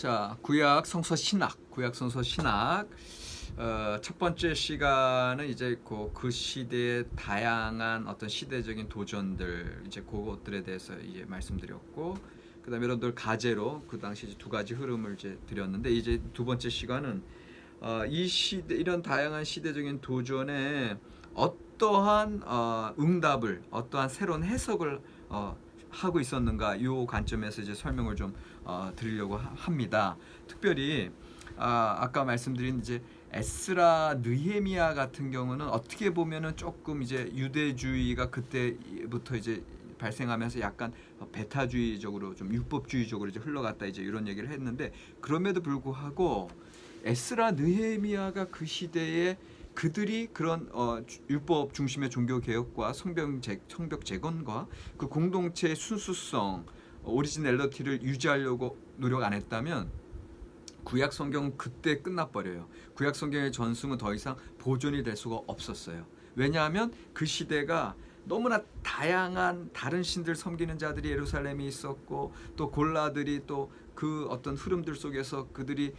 자, 구약 성서 신학, 구약 성서 신학. 첫 번째 시간은 이제 그 시대의 다양한 어떤 시대적인 도전들, 이제 그것들에 대해서 이제 말씀드렸고, 그다음에 여러분들 가제로 그 당시 이제 두 가지 흐름을 이제 드렸는데, 이제 두 번째 시간은 이 시대, 이런 다양한 시대적인 도전에 어떠한 응답을, 어떠한 새로운 해석을 하고 있었는가, 이 관점에서 이제 설명을 좀 드리려고 합니다. 특별히 아까 말씀드린 이제 에스라 느헤미야 같은 경우는 어떻게 보면은 조금 이제 유대주의가 그때부터 이제 발생하면서 약간 배타주의적으로 좀 율법주의적으로 이제 흘러갔다, 이제 이런 얘기를 했는데, 그럼에도 불구하고 에스라 느헤미야가 그 시대에 그들이 그런 율법 중심의 종교 개혁과 성벽 재건과 그 공동체의 순수성, 오리지널리티를 유지하려고 노력 안 했다면 구약 성경은 그때 끝나버려요. 구약 성경의 전승은 더 이상 보존이 될 수가 없었어요. 왜냐하면 그 시대가 너무나 다양한 다른 신들 섬기는 자들이 예루살렘에 있었고, 또 골라들이 또 그 어떤 흐름들 속에서 그들이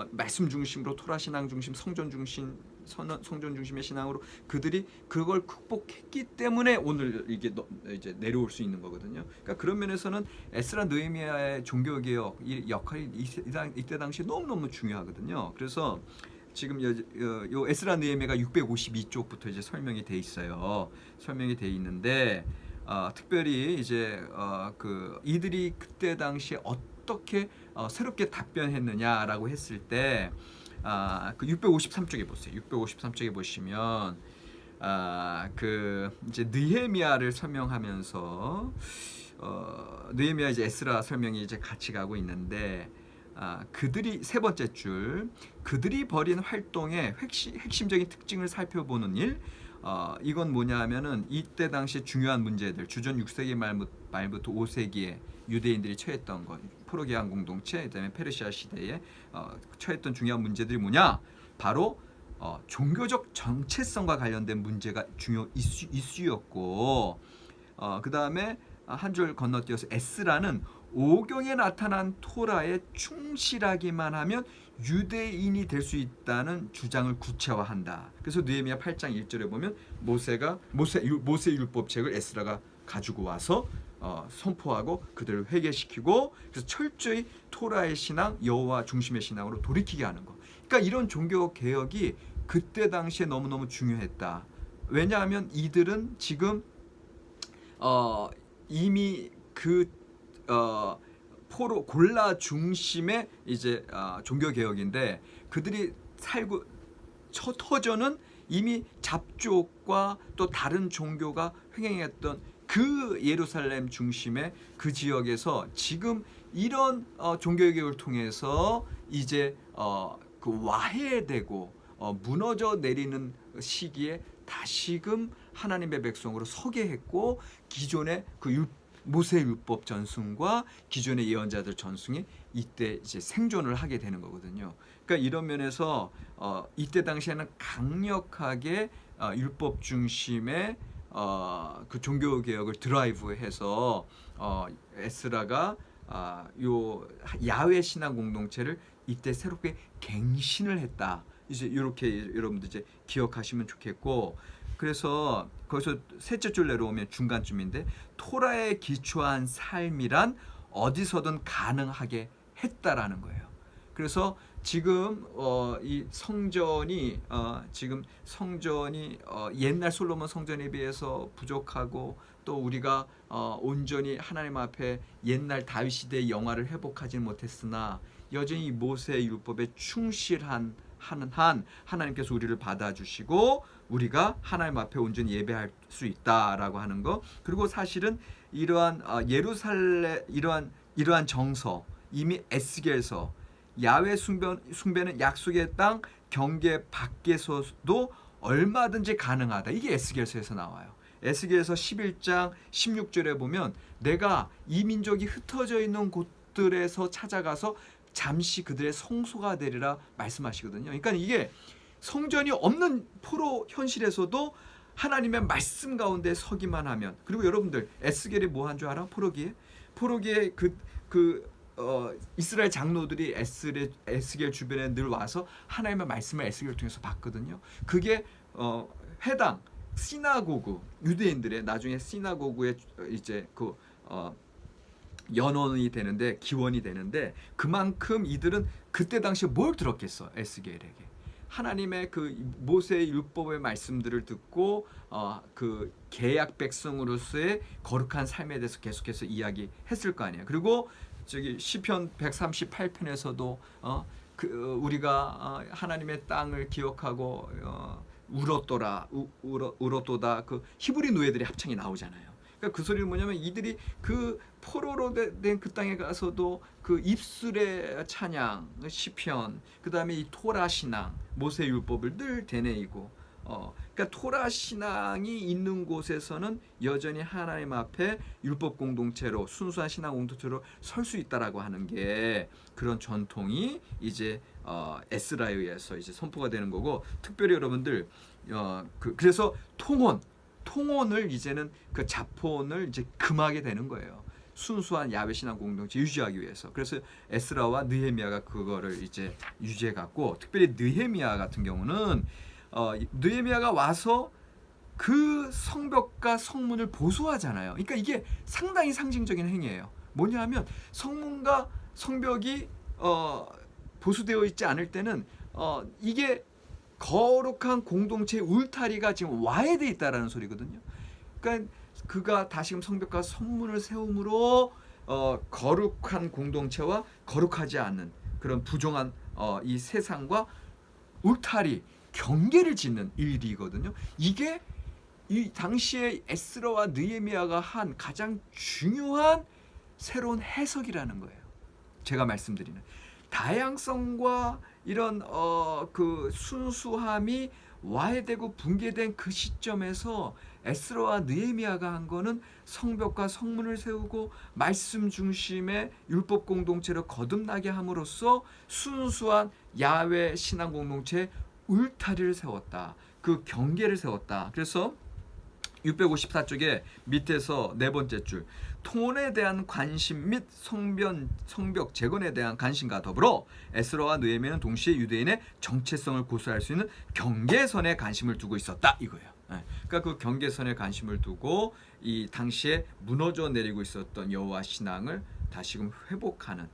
말씀 중심으로, 토라 신앙 중심, 성전 중심의 신앙으로 그들이 그걸 극복했기 때문에 오늘 이게 이제 내려올 수 있는 거거든요. 그러니까 그런 면에서는 에스라 느헤미야의 종교 개혁 역할이 이때 당시 너무너무 중요하거든요. 그래서 지금 요 에스라 느헤미야가 652쪽부터 이제 설명이 돼 있어요. 설명이 돼 있는데, 특별히 이제 이들이 그때 당시에 어떻게 새롭게 답변했느냐라고 했을 때, 그 653쪽에 보세요. 653쪽에 보시면 이제 느헤미야를 설명하면서 느헤미야 이제 에스라 설명이 이제 같이 가고 있는데, 그들이 세 번째 줄, 그들이 벌인 활동의 핵심적인 특징을 살펴보는 일. 이건 뭐냐 하면은 이때 당시 중요한 문제들, 주전 6세기 말부터 5세기에 유대인들이 처했던 것, 포로기한 공동체, 그다음에 페르시아 시대에 처했던 중요한 문제들이 뭐냐? 바로 종교적 정체성과 관련된 문제가 중요 이슈였고, 그다음에 한 줄 건너뛰어서 에스라는 오경에 나타난 토라에 충실하기만 하면 유대인이 될 수 있다는 주장을 구체화한다. 그래서 느헤미야 8장 1절에 보면 모세 율법책을 에스라가 가지고 와서 선포하고 그들을 회개시키고, 그래서 철저히 토라의 신앙, 여호와 중심의 신앙으로 돌이키게 하는 거. 그러니까 이런 종교 개혁이 그때 당시에 너무너무 중요했다. 왜냐하면 이들은 지금 이미 포로 골라 중심의 이제 종교 개혁인데, 그들이 살고 터전은 이미 잡족과 또 다른 종교가 횡행했던 그 예루살렘 중심의 그 지역에서 지금 이런 종교 개혁을 통해서 이제 그 와해되고 무너져 내리는 시기에 다시금 하나님의 백성으로 서게 했고, 기존의 그 모세 율법 전승과 기존의 예언자들 전승이 이때 이제 생존을 하게 되는 거거든요. 그러니까 이런 면에서 이때 당시에는 강력하게 율법 중심의 그 종교 개혁을 드라이브해서 에스라가 요 야훼 신앙 공동체를 이때 새롭게 갱신을 했다. 이제 이렇게 여러분들 이제 기억하시면 좋겠고, 그래서 거기서 셋째 줄 내려오면 중간쯤인데, 토라에 기초한 삶이란 어디서든 가능하게 했다라는 거예요. 그래서 지금 이 성전이 옛날 솔로몬 성전에 비해서 부족하고, 또 우리가 온전히 하나님 앞에 옛날 다윗 시대의 영화를 회복하지는 못했으나 여전히 모세 율법에 충실한 하는 한 하나님께서 우리를 받아주시고 우리가 하나님 앞에 온전히 예배할 수 있다라고 하는 거. 그리고 사실은 이러한 예루살렘 이러한 정서, 이미 에스겔서, 야훼 숭배는 약속의 땅 경계 밖에서도 얼마든지 가능하다. 이게 에스겔서에서 나와요. 에스겔서 11장 16절에 보면 내가 이 민족이 흩어져 있는 곳들에서 찾아가서 잠시 그들의 성소가 되리라 말씀하시거든요. 그러니까 이게 성전이 없는 포로 현실에서도 하나님의 말씀 가운데 서기만 하면. 그리고 여러분들 에스겔이 뭐 한 줄 알아? 포로기에 그 이스라엘 장로들이 에스겔 주변에 늘 와서 하나님의 말씀을 에스겔을 통해서 봤거든요. 그게 해당 시나고그 유대인들의 나중에 시나고그의 이제 그 연원이 되는데 기원이 되는데 그만큼 이들은 그때 당시에 뭘 들었겠어 에스겔에게 하나님의 그 모세의 율법의 말씀들을 듣고 그 계약 백성으로서의 거룩한 삶에 대해서 계속해서 이야기했을 거 아니에요. 그리고 저기 시편 138편에서도 우리가 하나님의 땅을 기억하고 울었도다 그 히브리 노예들의 합창이 나오잖아요. 그러니까 그 소리는 뭐냐면 이들이 그 포로로 된 그 땅에 가서도 그 입술의 찬양, 시편, 그 다음에 이 토라 신앙, 모세 율법을 늘 되뇌이고, 그러니까 토라 신앙이 있는 곳에서는 여전히 하나님 앞에 율법 공동체로 순수한 신앙 공동체로 설 수 있다라고 하는 게 그런 전통이 이제 에스라에 의해서 이제 선포가 되는 거고, 특별히 여러분들 그래서 통혼을 이제는 그 자폰을 이제 금하게 되는 거예요. 순수한 야훼 신앙 공동체 유지하기 위해서. 그래서 에스라와 느헤미야가 그거를 이제 유지해 갔고, 특별히 느헤미야 같은 경우는 느헤미야가 와서 그 성벽과 성문을 보수하잖아요. 그러니까 이게 상당히 상징적인 행위예요. 뭐냐하면 성문과 성벽이 보수되어 있지 않을 때는 이게 거룩한 공동체의 울타리가 지금 와해되어 있다라는 소리거든요. 그러니까 그가 다시금 성벽과 성문을 세움으로 거룩한 공동체와 거룩하지 않는 그런 부정한 이 세상과 울타리 경계를 짓는 일이거든요. 이게 이 당시에 에스라와 느헤미야가 한 가장 중요한 새로운 해석이라는 거예요. 제가 말씀드리는 다양성과 이런 그 순수함이 와해되고 붕괴된 그 시점에서 에스라와 느헤미야가 한 거는 성벽과 성문을 세우고 말씀 중심의 율법 공동체로 거듭나게 함으로써 순수한 야훼 신앙 공동체의 울타리를 세웠다. 그 경계를 세웠다. 그래서 654쪽에 밑에서 네 번째 줄, 통혼에 대한 관심 및 성벽 재건에 대한 관심과 더불어 에스라와 느헤미야는 동시에 유대인의 정체성을 고수할 수 있는 경계선에 관심을 두고 있었다 이거예요. 그러니까 그 경계선에 관심을 두고 이 당시에 무너져 내리고 있었던 여호와 신앙을 다시금 회복하는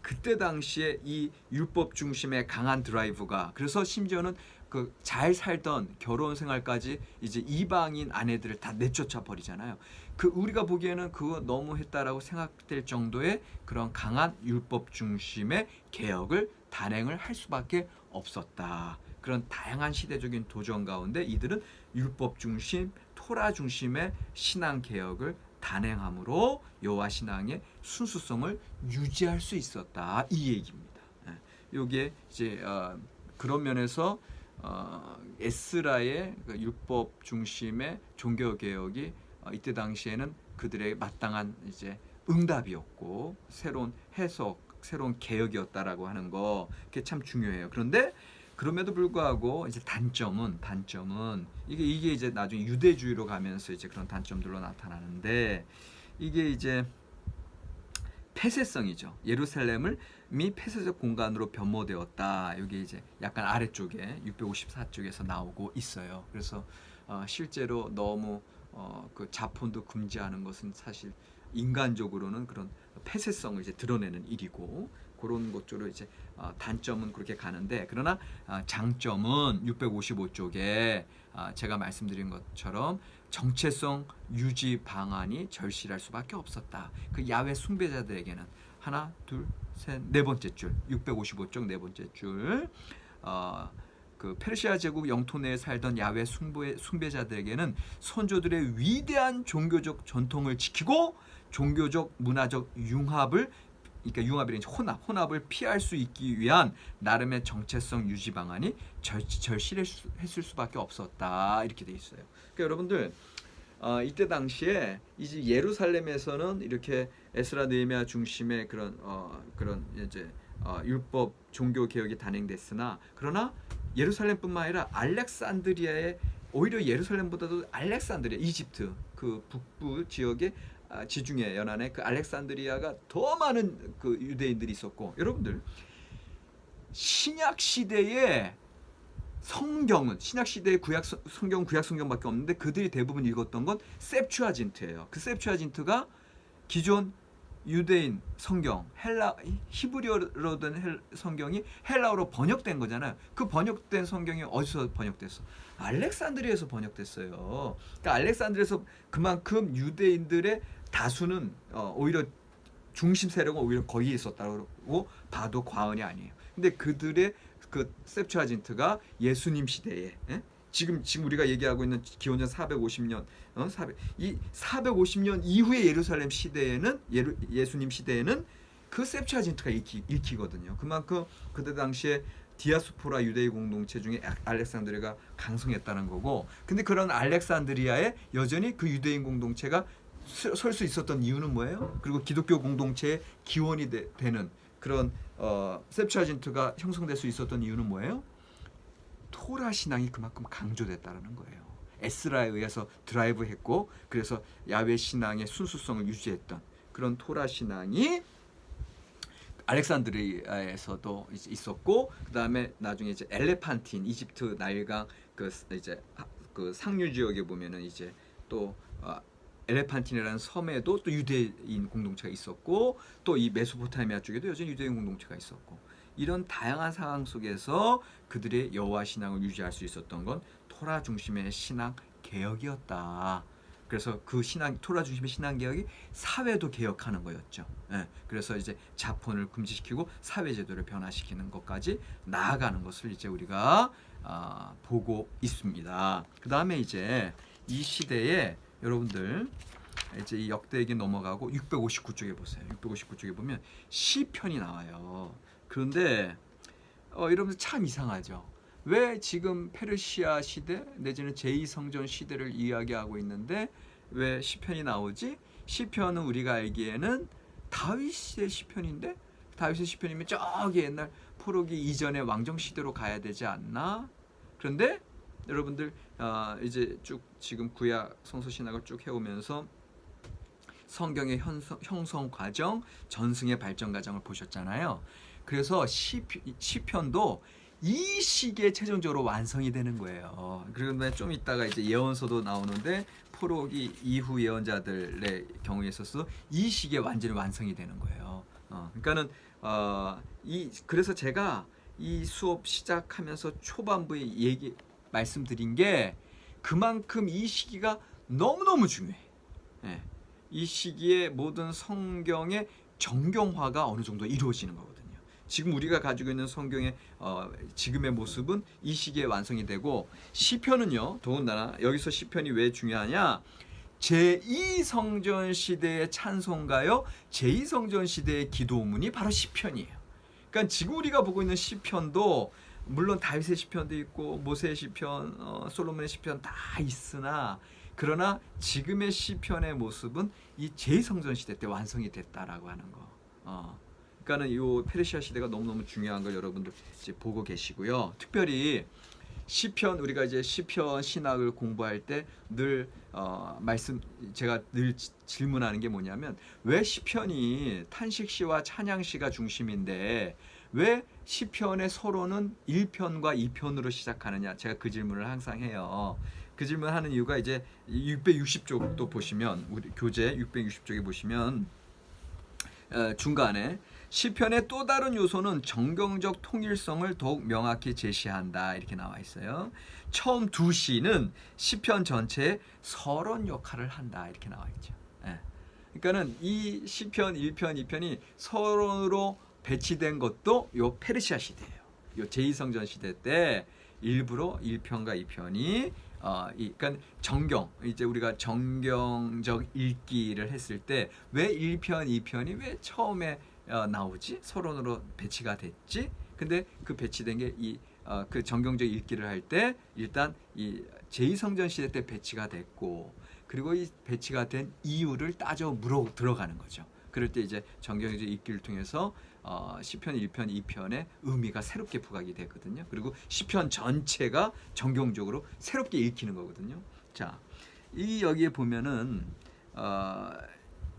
그때 당시에 이 율법 중심의 강한 드라이브가, 그래서 심지어는 그 잘 살던 결혼 생활까지 이제 이방인 아내들을 다 내쫓아 버리잖아요. 그 우리가 보기에는 그거 너무 했다라고 생각될 정도의 그런 강한 율법 중심의 개혁을 단행을 할 수밖에 없었다. 그런 다양한 시대적인 도전 가운데 이들은 율법 중심, 토라 중심의 신앙 개혁을 단행함으로 여호와 신앙의 순수성을 유지할 수 있었다 이 얘기입니다. 이게 이제 그런 면에서 에스라의 그 율법 중심의 종교 개혁이 이때 당시에는 그들의 마땅한 이제 응답이었고 새로운 해석, 새로운 개혁이었다라고 하는 거 그게 참 중요해요. 그런데 그럼에도 불구하고 이제 단점은 이게 이제 나중에 유대주의로 가면서 이제 그런 단점들로 나타나는데 이게 이제 폐쇄성이죠. 예루살렘을 폐쇄적 공간으로 변모되었다. 이게 이제 약간 아래쪽에 654쪽에서 나오고 있어요. 그래서 실제로 너무 그 자폰도 금지하는 것은 사실 인간적으로는 그런 폐쇄성을 이제 드러내는 일이고 그런 것으로 이제 단점은 그렇게 가는데, 그러나 장점은 655쪽에 제가 말씀드린 것처럼 정체성 유지 방안이 절실할 수밖에 없었다. 그 야훼 숭배자들에게는 하나, 둘, 셋, 네 번째 줄 655쪽 네 번째 줄 그 페르시아 제국 영토 내에 살던 야훼 숭배자들에게는 선조들의 위대한 종교적 전통을 지키고 종교적 문화적 융합을, 그러니까 융합이라는 혼합을 피할 수 있기 위한 나름의 정체성 유지 방안이 절실했을 수밖에 없었다 이렇게 돼 있어요. 그러니까 여러분들 이때 당시에 이제 예루살렘에서는 이렇게 에스라 느헤미야 중심의 그런 이제 율법 종교 개혁이 단행됐으나, 그러나 예루살렘뿐만 아니라 알렉산드리아의, 오히려 예루살렘보다도 알렉산드리아 이집트 그 북부 지역의 지중해 연안에 그 알렉산드리아가 더 많은 그 유대인들이 있었고, 여러분들 신약 시대에 성경은 신약 시대의 성경 구약 성경밖에 없는데 그들이 대부분 읽었던 건 셉추아진트예요. 그 셉추아진트가 기존 유대인 성경 히브리어로 된 성경이 헬라어로 번역된 거잖아요. 그 번역된 성경이 어디서 번역됐어? 알렉산드리아에서 번역됐어요. 그러니까 알렉산드리아에서 그만큼 유대인들의 다수는 오히려 중심 세력은 오히려 거기에 있었다고 봐도 과언이 아니에요. 근데 그들의 그 셉추아진트가 예수님 시대에, 지금 우리가 얘기하고 있는 기원전 450년, 이 450년 이후의 예루살렘 시대에는 예수님 시대에는 그 셉추아진트가 읽히거든요. 그만큼 그때 당시에 디아스포라 유대인 공동체 중에 알렉산드리아가 강성했다는 거고, 근데 그런 알렉산드리아에 여전히 그 유대인 공동체가 설 수 있었던 이유는 뭐예요? 그리고 기독교 공동체의 기원이 되는 그런 셉추아진트가 형성될 수 있었던 이유는 뭐예요? 토라 신앙이 그만큼 강조됐다는 거예요. 에스라에 의해서 드라이브했고, 그래서 야훼 신앙의 순수성을 유지했던 그런 토라 신앙이 알렉산드리아에서도 있었고, 그 다음에 나중에 이제 엘레판틴 이집트 나일강 그 상류 지역에 보면은 이제 또 엘레판틴이라는 섬에도 또 유대인 공동체가 있었고, 또 이 메소포타미아 쪽에도 여전히 유대인 공동체가 있었고, 이런 다양한 상황 속에서 그들의 여호와 신앙을 유지할 수 있었던 건 토라 중심의 신앙 개혁이었다. 그래서 그 토라 중심의 신앙 개혁이 사회도 개혁하는 거였죠. 그래서 이제 자폰을 금지시키고 사회 제도를 변화시키는 것까지 나아가는 것을 이제 우리가 보고 있습니다. 그 다음에 이제 이 시대에 여러분들 이제 이 역대기 넘어가고 659쪽에 보세요. 659쪽에 보면 시편이 나와요. 그런데 여러분들 참 이상하죠. 왜 지금 페르시아 시대 내지는 제2성전 시대를 이야기하고 있는데 왜 시편이 나오지? 시편은 우리가 알기에는 다윗의 시편인데, 다윗의 시편이면 저기 옛날 포로기 이전의 왕정 시대로 가야 되지 않나? 그런데 여러분들 이제 쭉 지금 구약 성서 신학을 쭉 해오면서 성경의 형성 과정, 전승의 발전 과정을 보셨잖아요. 그래서 시편도 이 시기에 최종적으로 완성이 되는 거예요. 그리고 좀 이따가 이제 예언서도 나오는데 포로기 이후 예언자들의 경우에 있어서 이 시기에 완전히 완성이 되는 거예요. 그러니까는 그래서 제가 이 수업 시작하면서 초반부에 말씀드린 게 그만큼 이 시기가 너무너무 중요해. 이 시기에 모든 성경의 정경화가 어느 정도 이루어지는 거거든요. 지금 우리가 가지고 있는 성경의 지금의 모습은 이 시기에 완성이 되고, 시편은요, 더군다나 여기서 시편이 왜 중요하냐? 제2성전 시대의 찬송가요, 제2성전 시대의 기도문이 바로 시편이에요. 그러니까 지금 우리가 보고 있는 시편도 물론 다윗의 시편도 있고 모세의 시편, 솔로몬의 시편 다 있으나, 그러나 지금의 시편의 모습은 이 제2성전 시대 때 완성이 됐다라고 하는 거. 그러니까는 이 페르시아 시대가 너무너무 중요한 걸 여러분들 이제 보고 계시고요. 특별히 시편, 우리가 이제 시편 신학을 공부할 때 늘 제가 늘 질문하는 게 뭐냐면, 왜 시편이 탄식시와 찬양시가 중심인데 왜 시편의 서론은 1편과 2편으로 시작하느냐? 제가 그 질문을 항상 해요. 그 질문하는 이유가 이제 660쪽도 보시면, 우리 교재 660쪽에 보시면 중간에 시편의 또 다른 요소는 정경적 통일성을 더욱 명확히 제시한다 이렇게 나와 있어요. 처음 두 시는 시편 전체의 서론 역할을 한다 이렇게 나와 있죠. 그러니까는 이 시편 1편, 2편이 서론으로 배치된 것도 요 페르시아 시대예요. 요 제2성전 시대 때 일부러 1편과 2편이 그러니까 이제 우리가 정경적 읽기를 했을 때 왜 1편, 2편이 왜 처음에 나오지? 서론으로 배치가 됐지? 근데 그 배치된 게 그 정경적 읽기를 할 때 일단 이 제2성전 시대 때 배치가 됐고, 그리고 이 배치가 된 이유를 따져 물어 들어가는 거죠. 그럴 때 이제 정경적 읽기를 통해서 시편 1편, 2편의 의미가 새롭게 부각이 되거든요. 그리고 시편 전체가 정경적으로 새롭게 읽히는 거거든요. 자, 여기에 보면은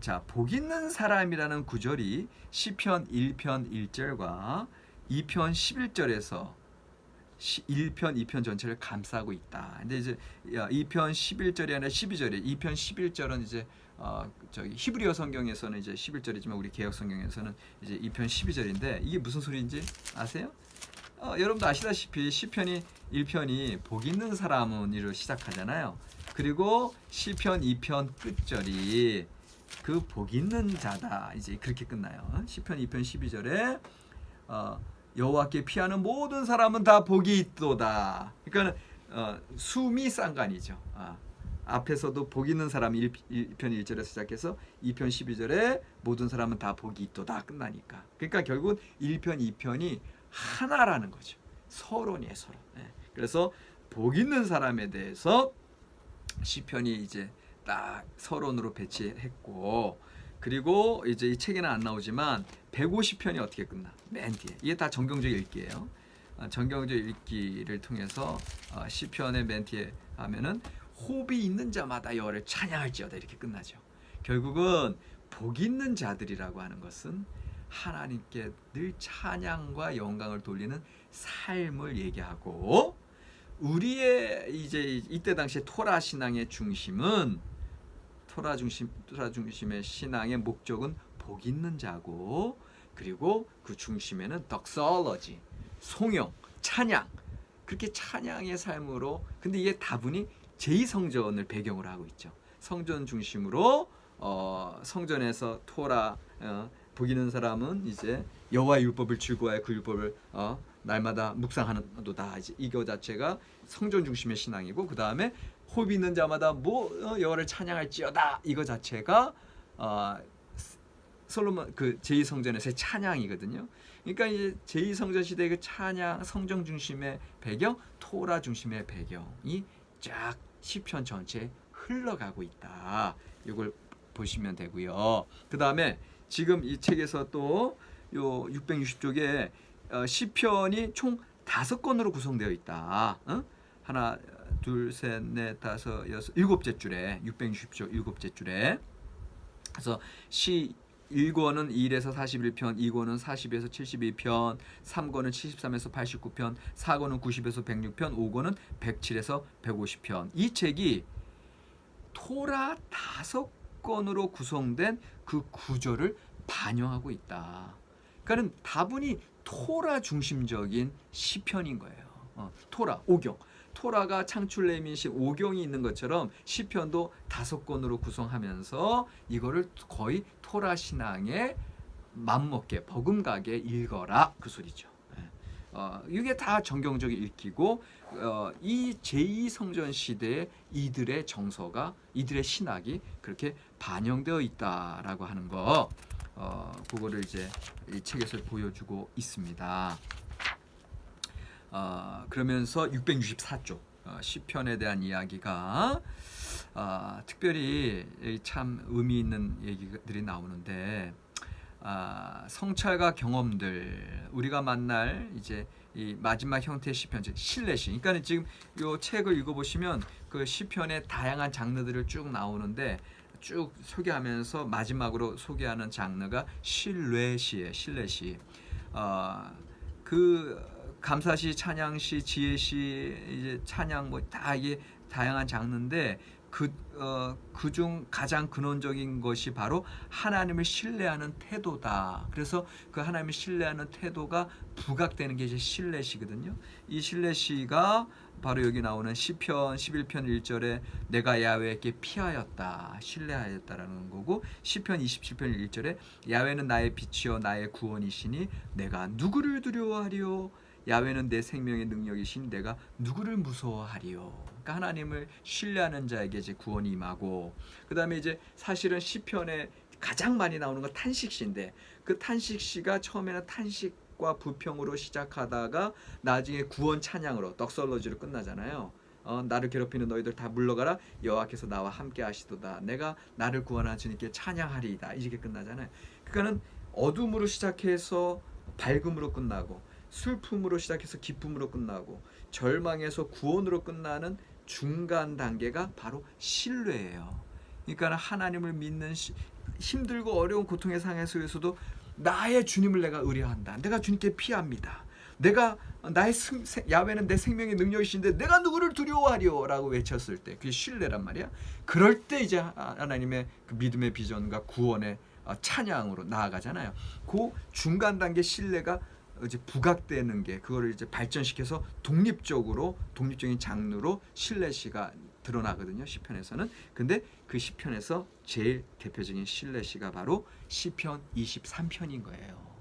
자, 복 있는 사람이라는 구절이 시편 1편 1절과 2편 11절에서 1편, 2편 전체를 감싸고 있다. 근데 이제 2편 11절이 아니라 12절에 2편 11절은 이제 저기 히브리어 성경에서는 이제 11절이지만 우리 개역 성경에서는 이제 2편 12절인데 이게 무슨 소리인지 아세요? 여러분도 아시다시피 시편이 1편이 복 있는 사람은으로 시작하잖아요. 그리고 시편 2편 끝절이 그 복 있는 자다 이제 그렇게 끝나요. 시편 2편 12절에 여호와께 피하는 모든 사람은 다 복이 있도다. 그러니까 숨이 쌍관이죠. 앞에서도 복 있는 사람 1편 1절에서 시작해서 2편 12절에 모든 사람은 다 복이 있도다 끝나니까. 그러니까 결국 1편 2편이 하나라는 거죠. 서론이에요, 서론. 그래서 복 있는 사람에 대해서 시편이 이제 딱 서론으로 배치했고, 그리고 이제 이 책에는 안 나오지만 150편이 어떻게 끝나? 맨 뒤에. 이게 다 정경적 읽기예요. 정경적 읽기를 통해서 시편의 맨 뒤에 하면은 호흡이 있는 자마다 여호와를 찬양할지어다 이렇게 끝나죠. 결국은 복 있는 자들이라고 하는 것은 하나님께 늘 찬양과 영광을 돌리는 삶을 얘기하고, 우리의 이제 이때 당시에 토라 신앙의 중심은 토라 중심의 신앙의 목적은 복 있는 자고, 그리고 그 중심에는 덕설러지, 송영, 찬양, 그렇게 찬양의 삶으로. 근데 이게 다분히 제2성전을 배경으로 하고 있죠. 성전 중심으로 성전에서 토라 복 있는 사람은 이제 여호와의 율법을 즐거워해 그 율법을 날마다 묵상하는도다. 이제 이거 자체가 성전 중심의 신앙이고, 그 다음에 호흡 있는 자마다 여호와를 찬양할지어다. 이거 자체가 솔로몬 그 제2성전에서의 찬양이거든요. 그러니까 이제 제2성전 시대의 그 찬양 성전 중심의 배경, 토라 중심의 배경이 쫙 시편 전체에 흘러가고 있다. 이걸 보시면 되고요. 그 다음에 지금 이 책에서 또 요 660쪽에 시편이 총 5권으로 구성되어 있다. 하나, 둘, 셋, 넷, 다섯, 여섯, 일곱째 줄에 660쪽 일곱째 줄에. 그래서 1권은 1에서 41편, 2권은 40에서 72편, 3권은 73에서 89편, 4권은 90에서 106편, 5권은 107에서 150편. 이 책이 토라 5권으로 구성된 그 구조를 반영하고 있다. 그러니까 다분히 토라 중심적인 시편인 거예요. 토라, 오경. 토라가 창출 내민시 오경이 있는 것처럼 시편도 5권으로 구성하면서 이거를 거의 토라 신앙에 맘먹게 버금가게 읽어라 그 소리죠. 이게 다 정경적 읽기고, 이 제2성전 시대에 이들의 정서가, 이들의 신학이 그렇게 반영되어 있다라고 하는 거, 그거를 이제 이 책에서 보여주고 있습니다. 그러면서 664쪽 시편에 대한 이야기가 특별히 참 의미 있는 얘기들이 나오는데, 성찰과 경험들, 우리가 만날 이제 이 마지막 형태의 시편, 신뢰시. 그러니까 지금 이 책을 읽어보시면 그 시편의 다양한 장르들을 쭉 나오는데, 쭉 소개하면서 마지막으로 소개하는 장르가 신뢰시예요. 신뢰시. 그 감사시, 찬양시, 지혜시, 이제 찬양 뭐 다 이게 다양한 장르인데, 그중 가장 근원적인 것이 바로 하나님을 신뢰하는 태도다. 그래서 그 하나님을 신뢰하는 태도가 부각되는 게 이제 신뢰시거든요. 이 신뢰시가 바로 여기 나오는 시편 11편 1절에 내가 야훼에게 피하였다, 신뢰하였다라는 거고, 시편 27편 1절에 야훼는 나의 빛이요 나의 구원이시니 내가 누구를 두려워하리요, 야훼는 내 생명의 능력이신 내가 누구를 무서워하리요. 그러니까 하나님을 신뢰하는 자에게 이제 구원이 임하고, 그 다음에 이제 사실은 시편에 가장 많이 나오는 건 탄식시인데, 그 탄식시가 처음에는 탄식과 부평으로 시작하다가 나중에 구원 찬양으로 덕설러지로 끝나잖아요. 나를 괴롭히는 너희들 다 물러가라, 여호와께서 나와 함께 하시도다, 내가 나를 구원한 주님께 찬양하리이다, 이렇게 끝나잖아요. 그러니까는 어둠으로 시작해서 밝음으로 끝나고, 슬픔으로 시작해서 기쁨으로 끝나고, 절망에서 구원으로 끝나는 중간 단계가 바로 신뢰예요. 그러니까 하나님을 믿는 힘들고 어려운 고통의 상황 속에서도 나의 주님을 내가 의뢰한다. 내가 주님께 피합니다. 내가 나의 야훼는 내 생명의 능력이신데 내가 누구를 두려워하리오라고 외쳤을 때 그게 신뢰란 말이야. 그럴 때 이제 하나님의 그 믿음의 비전과 구원의 찬양으로 나아가잖아요. 그 중간 단계 신뢰가 이제 부각되는 게 그거를 이제 발전시켜서 독립적인 장르로 신뢰시가 드러나거든요. 시편에서는. 근데 그 시편에서 제일 대표적인 신뢰시가 바로 시편 23편인 거예요.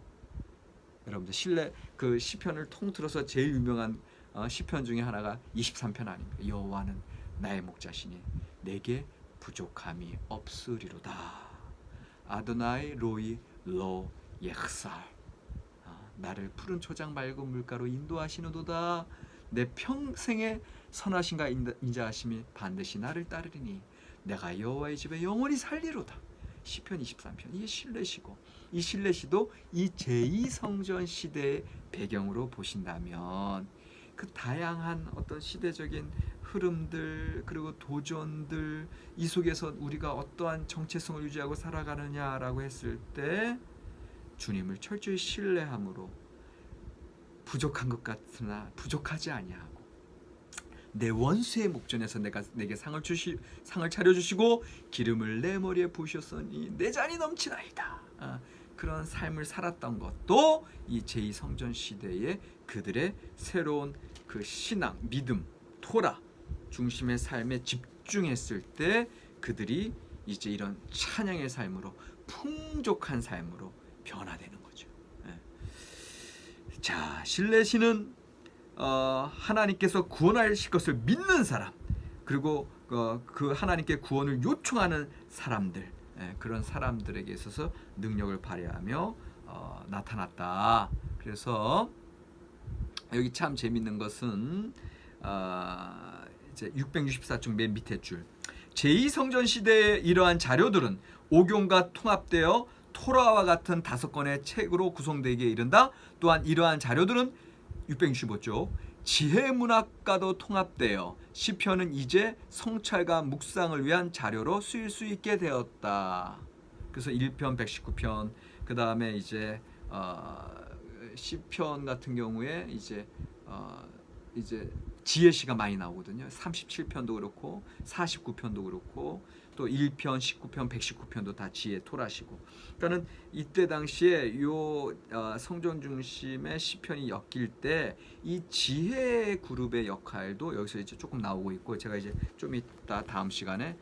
여러분들 그 시편을 통틀어서 제일 유명한 시편 중에 하나가 23편 아닙니까? 여호와는 나의 목자시니 내게 부족함이 없으리로다. 아도나이 로이 로 예흐살. 나를 푸른 초장 맑은 물가로 인도하시는도다. 내 평생의 선하신가 인자하심이 반드시 나를 따르리니 내가 여호와의 집에 영원히 살리로다. 시편 23편. 이게 신뢰시고 이 신뢰시도 이 제2성전 시대의 배경으로 보신다면 그 다양한 어떤 시대적인 흐름들 그리고 도전들 이 속에서 우리가 어떠한 정체성을 유지하고 살아가느냐라고 했을 때 주님을 철저히 신뢰함으로 부족한 것 같으나 부족하지 아니하고 내 원수의 목전에서 내게 상을 차려주시고 기름을 내 머리에 부으셨으니 내 잔이 넘치나이다. 그런 삶을 살았던 것도 이 제2성전 시대의 그들의 새로운 그 신앙, 믿음, 토라 중심의 삶에 집중했을 때 그들이 이제 이런 찬양의 삶으로 풍족한 삶으로 변화되는 거죠. 자, 신뢰시는 하나님께서 구원하실 것을 믿는 사람 그리고 그 하나님께 구원을 요청하는 사람들 그런 사람들에게 있어서 능력을 발휘하며 나타났다. 그래서 여기 참 재밌는 것은 이제 664쪽 맨 밑에 줄 제2성전 시대의 이러한 자료들은 오경과 통합되어 토라와 같은 5권의 책으로 구성되기에 이른다. 또한 이러한 자료들은 665쪽 지혜문학과도 통합되어 시편은 이제 성찰과 묵상을 위한 자료로 쓰일 수 있게 되었다. 그래서 1편, 119편 그 다음에 이제 시편 같은 경우에 이제 지혜시가 많이 나오거든요. 37편도 그렇고 49편도 그렇고 또 1편, 19편, 119편도 다 지혜 토라시고. 그러니까는 이때 당시에 요 성전 중심의 시편이 엮일 때 이 지혜 그룹의 역할도 여기서 이제 조금 나오고 있고 제가 이제 좀 이따 다음 시간에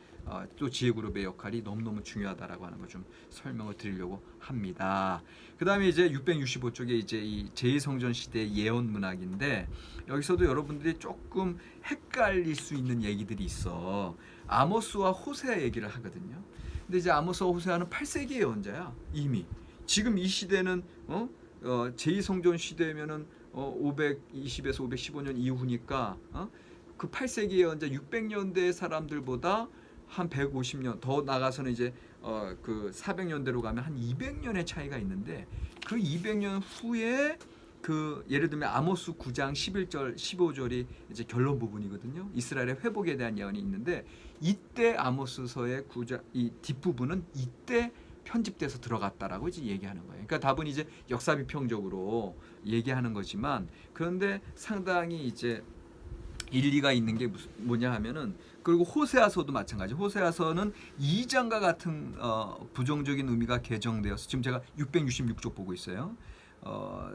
또 지혜 그룹의 역할이 너무너무 중요하다라고 하는 걸 좀 설명을 드리려고 합니다. 그다음에 이제 665쪽에 이제 이 제2성전 시대의 예언 문학인데 여기서도 여러분들이 조금 헷갈릴 수 있는 얘기들이 있어. 아모스와 호세아 얘기를 하거든요. 근데 이제 아모스와 호세아는 8세기 예언자야. 이미. 지금 이 시대는 제2성전 시대면은 520에서 515년 이후니까 그 8세기 예언자 600년대 사람들보다 한 150년 더 나가서는 이제 그 400년대로 가면 한 200년의 차이가 있는데 그 200년 후에 그 예를 들면 아모스 9장 11절 15절이 이제 결론 부분이거든요. 이스라엘의 회복에 대한 예언이 있는데 이때 아모스서의 이 뒷부분은 이때 편집돼서 들어갔다라고 이제 얘기하는 거예요. 그러니까 답은 이제 역사 비평적으로 얘기하는 거지만 그런데 상당히 이제 일리가 있는 게 뭐냐 하면은 그리고 호세아서도 마찬가지. 호세아서는 2장과 같은 부정적인 의미가 개정되어서 지금 제가 666쪽 보고 있어요.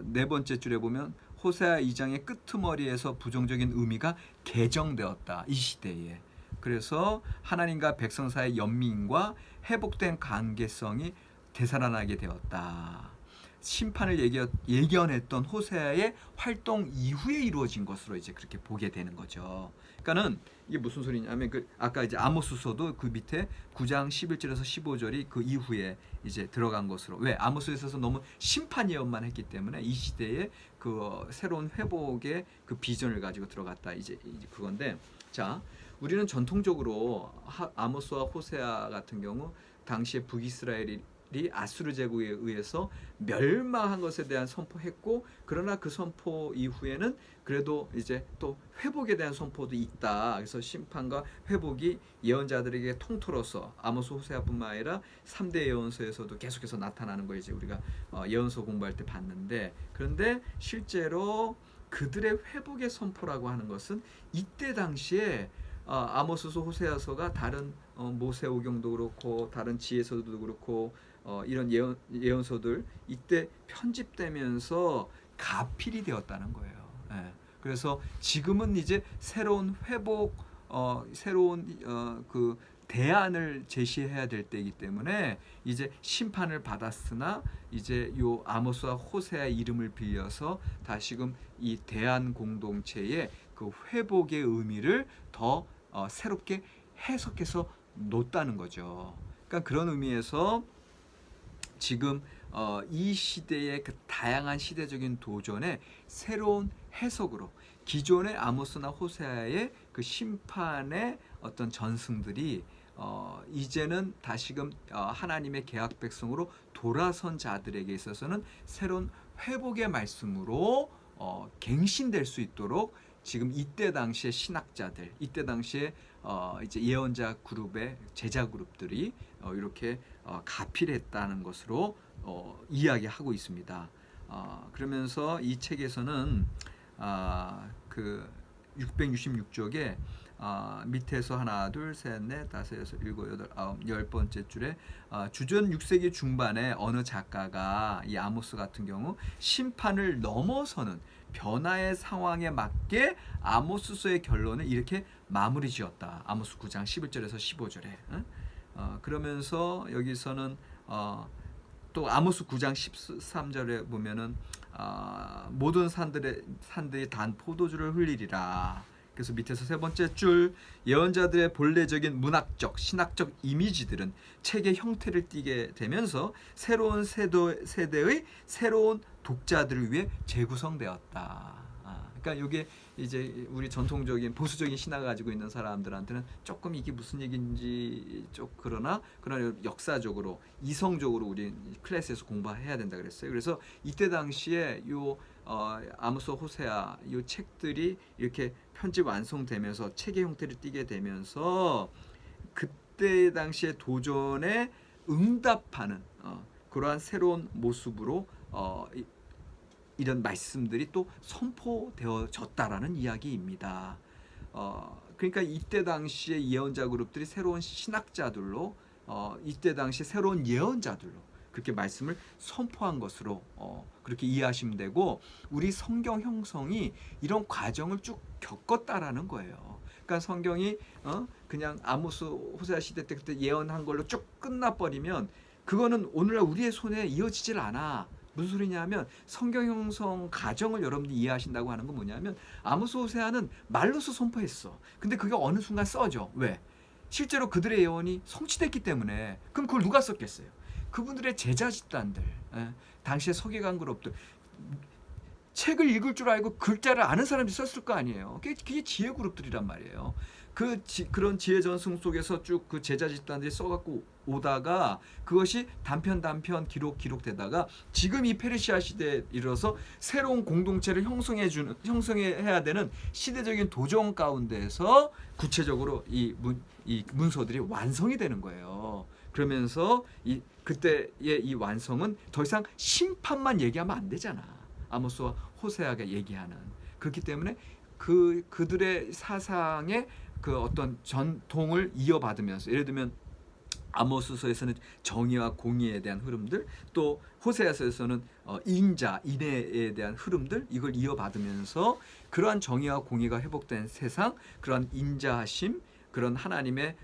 네 번째 줄에 보면 호세아 2장의 끄트머리에서 부정적인 의미가 개정되었다. 이 시대에. 그래서 하나님과 백성 사이의 연민과 회복된 관계성이 되살아나게 되었다. 심판을 예견했던 호세아의 활동 이후에 이루어진 것으로 이제 그렇게 보게 되는 거죠. 그러니까는 이게 무슨 소리냐면 아까 이제 아모스서도 그 밑에 9장 11절에서 15절이 그 이후에 이제 들어간 것으로. 왜? 아모스에 있어서 너무 심판 예언만 했기 때문에 이 시대에 그 새로운 회복의 그 비전을 가지고 들어갔다. 이제 그건데 자, 우리는 전통적으로 아모스와 호세아 같은 경우 당시에 북이스라엘이 아수르 제국에 의해서 멸망한 것에 대한 선포했고, 그러나 그 선포 이후에는 그래도 이제 또 회복에 대한 선포도 있다. 그래서 심판과 회복이 예언자들에게 통틀어서 아모스 호세아뿐만 아니라 3대 예언서에서도 계속해서 나타나는 거 이제 우리가 예언서 공부할 때 봤는데, 그런데 실제로 그들의 회복의 선포라고 하는 것은 이때 당시에 아모스서 호세아서가 다른 모세오경도 그렇고 다른 지혜서도 그렇고 이런 예언서들 이때 편집되면서 가필이 되었다는 거예요. 예. 그래서 지금은 이제 새로운 회복, 새로운 그 대안을 제시해야 될 때이기 때문에 이제 심판을 받았으나 이제 요 아모스와 호세아의 이름을 빌려서 다시금 이 대안 공동체의 그 회복의 의미를 더 새롭게 해석해서 놓다는 거죠. 그러니까 그런 의미에서 지금 이 시대의 그 다양한 시대적인 도전에 새로운 해석으로 기존의 아모스나 호세아의 그 심판의 어떤 전승들이 이제는 다시금 하나님의 계약 백성으로 돌아선 자들에게 있어서는 새로운 회복의 말씀으로 갱신될 수 있도록 지금 이때 당시의 신학자들, 이때 당시에 이제 예언자 그룹의 제자 그룹들이 이렇게 가필했다는 것으로 이야기하고 있습니다. 그러면서 이 책에서는 그 666쪽에 밑에서 하나, 둘, 셋, 넷, 다섯, 여섯, 일곱, 여덟, 아홉, 열 번째 줄에 주전 6세기 중반에 어느 작가가 이 아모스 같은 경우 심판을 넘어서는 변화의 상황에 맞게 아모스서의 결론을 이렇게 마무리 지었다. 아모스 9장 11절에서 15절에. 그러면서 여기서는 또 아모스 9장 13절에 보면은 모든 산들이 단 포도주를 흘리리라. 그래서 밑에서 세 번째 줄 예언자들의 본래적인 문학적, 신학적 이미지들은 책의 형태를 띠게 되면서 새로운 세대의 새로운 독자들을 위해 재구성되었다. 그러니까 이게 이제 우리 전통적인 보수적인 신학을 가지고 있는 사람들한테는 조금 이게 무슨 얘기인지 좀 그러나 역사적으로 이성적으로 우리 클래스에서 공부해야 된다 그랬어요. 그래서 이때 당시에 요 아모스 호세아 이 책들이 이렇게 편집 완성되면서 책의 형태를 띠게 되면서 그때 당시의 도전에 응답하는 그러한 새로운 모습으로 이런 말씀들이 또 선포되어졌다라는 이야기입니다. 그러니까 이때 당시의 예언자 그룹들이 새로운 신학자들로 이때 당시 새로운 예언자들로 그렇게 말씀을 선포한 것으로 그렇게 이해하시면 되고, 우리 성경 형성이 이런 과정을 쭉 겪었다라는 거예요. 그러니까 성경이 그냥 아모스 호세아 시대 때 그때 예언한 걸로 쭉 끝나버리면 그거는 오늘날 우리의 손에 이어지질 않아. 무슨 소리냐면 성경 형성 과정을 여러분들이 이해하신다고 하는 건 뭐냐면 아모스 호세아는 말로서 선포했어. 근데 그게 어느 순간 써져. 왜? 실제로 그들의 예언이 성취됐기 때문에. 그럼 그걸 누가 썼겠어요? 그분들의 제자 집단들, 당시의 서기관 그룹들, 책을 읽을 줄 알고 글자를 아는 사람들이 썼을 거 아니에요. 그게 지혜 그룹들이란 말이에요. 그런 지혜 전승 속에서 쭉 그 제자 집단들이 써갖고 오다가 그것이 단편 기록되다가 지금 이 페르시아 시대에 이르러서 새로운 공동체를 형성해야 되는 시대적인 도전 가운데서 구체적으로 이 문서들이 완성이 되는 거예요. 그러면서 그때의 이 완성은 더 이상 심판만 얘기하면 안 되잖아. 아모스와 호세아가 얘기하는. 그렇기 때문에 그들의 사상의 그 어떤 전통을 이어받으면서, 예를 들면 아모스서에서는 정의와 공의에 대한 흐름들, 또 호세아서에서는 인내에 대한 흐름들, 이걸 이어받으면서 그러한 정의와 공의가 회복된 세상, 그러한 인자하심, 그런 하나님의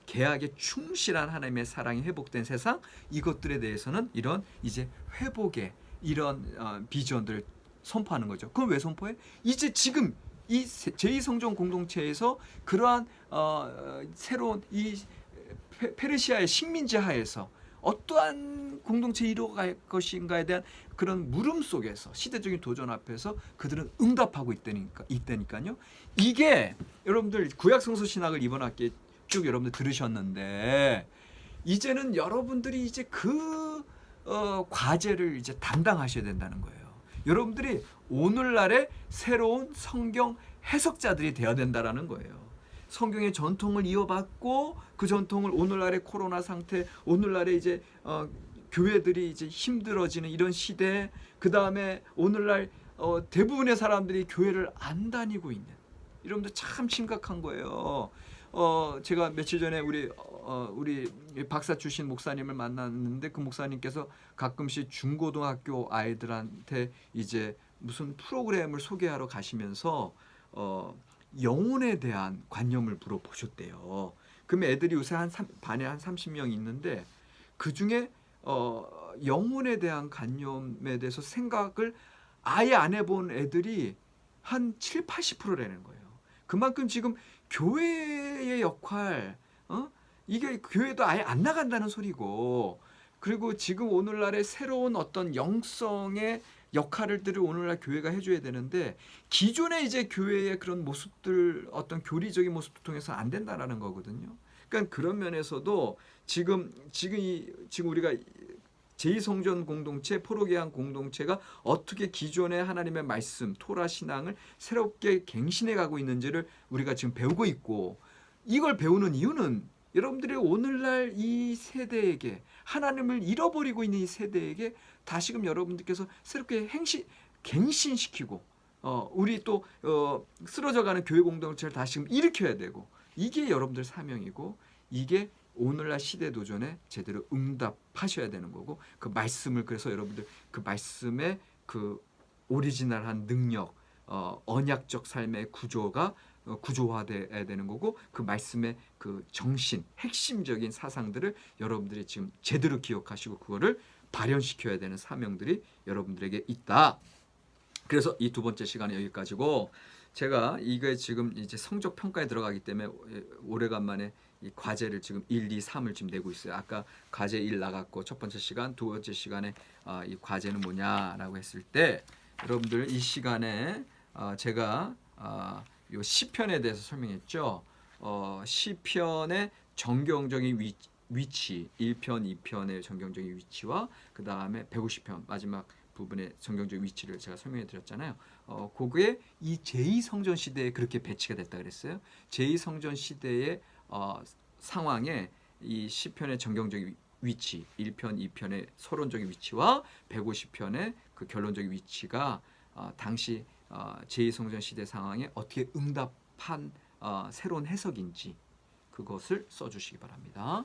계약에 충실한 하나님의 사랑이 회복된 세상, 이것들에 대해서는 이런 이제 회복의 이런 비전들을 선포하는 거죠. 그럼 왜 선포해? 이제 지금 이 제2성전 공동체에서 그러한 새로운 이 페르시아의 식민지 하에서 어떠한 공동체 이루어갈 것인가에 대한 그런 물음 속에서 시대적인 도전 앞에서 그들은 응답하고 있다니까요. 이게 여러분들 구약성서 신학을 이번 학기에 쭉 여러분들 들으셨는데, 이제는 여러분들이 이제 그 과제를 이제 담당하셔야 된다는 거예요. 여러분들이 오늘날의 새로운 성경 해석자들이 되어야 된다라는 거예요. 성경의 전통을 이어받고 그 전통을 오늘날의 코로나 상태, 오늘날의 이제 교회들이 이제 힘들어지는 이런 시대, 그 다음에 오늘날 대부분의 사람들이 교회를 안 다니고 있는, 여러분들 참 심각한 거예요. 제가 며칠 전에 우리 박사 출신 목사님을 만났는데 그 목사님께서 가끔씩 중고등학교 아이들한테 이제 무슨 프로그램을 소개하러 가시면서 영혼에 대한 관념을 물어보셨대요. 그러면 애들이 요새 반에 한 30명 있는데 그 중에 영혼에 대한 관념에 대해서 생각을 아예 안 해본 애들이 한 7, 80%라는 거예요. 그만큼 지금 교회의 역할, 이게 교회도 아예 안 나간다는 소리고, 그리고 지금 오늘날의 새로운 어떤 영성의 역할들을 오늘날 교회가 해줘야 되는데 기존의 이제 교회의 그런 모습들, 어떤 교리적인 모습을 통해서 안 된다라는 거거든요. 그러니까 그런 면에서도 지금 우리가 제2성전 공동체, 포로기한 공동체가 어떻게 기존의 하나님의 말씀, 토라 신앙을 새롭게 갱신해 가고 있는지를 우리가 지금 배우고 있고, 이걸 배우는 이유는 여러분들이 오늘날 이 세대에게, 하나님을 잃어버리고 있는 이 세대에게 다시금 여러분들께서 새롭게 갱신시키고 우리 또 쓰러져가는 교회 공동체를 다시금 일으켜야 되고, 이게 여러분들 사명이고, 이게 오늘날 시대 도전에 제대로 응답하셔야 되는 거고, 그 말씀을, 그래서 여러분들 그 말씀의 그 오리지널한 능력, 언약적 삶의 구조가 구조화돼야 되는 거고, 그 말씀의 그 정신, 핵심적인 사상들을 여러분들이 지금 제대로 기억하시고 그거를 발현시켜야 되는 사명들이 여러분들에게 있다. 그래서 이 두 번째 시간에 여기까지고, 제가 이게 지금 이제 성적 평가에 들어가기 때문에 오래간만에 이 과제를 지금 1, 2, 3을 지금 내고 있어요. 아까 과제 1 나갔고 첫 번째 시간, 두 번째 시간에 이 과제는 뭐냐라고 했을 때, 여러분들 이 시간에 제가 요 시편에 대해서 설명했죠. 시편의 정경적인 위치, 1편, 2편의 정경적인 위치와 그 다음에 150편 마지막 부분의 정경적 위치를 제가 설명해 드렸잖아요. 그게 이 제2성전 시대에 그렇게 배치가 됐다 그랬어요. 제2성전 시대의 상황에 이 시편의 정경적인 위치, 1편, 2편의 서론적인 위치와 150편의 그 결론적인 위치가 당시 제2성전 시대 상황에 어떻게 응답한 새로운 해석인지 그것을 써주시기 바랍니다.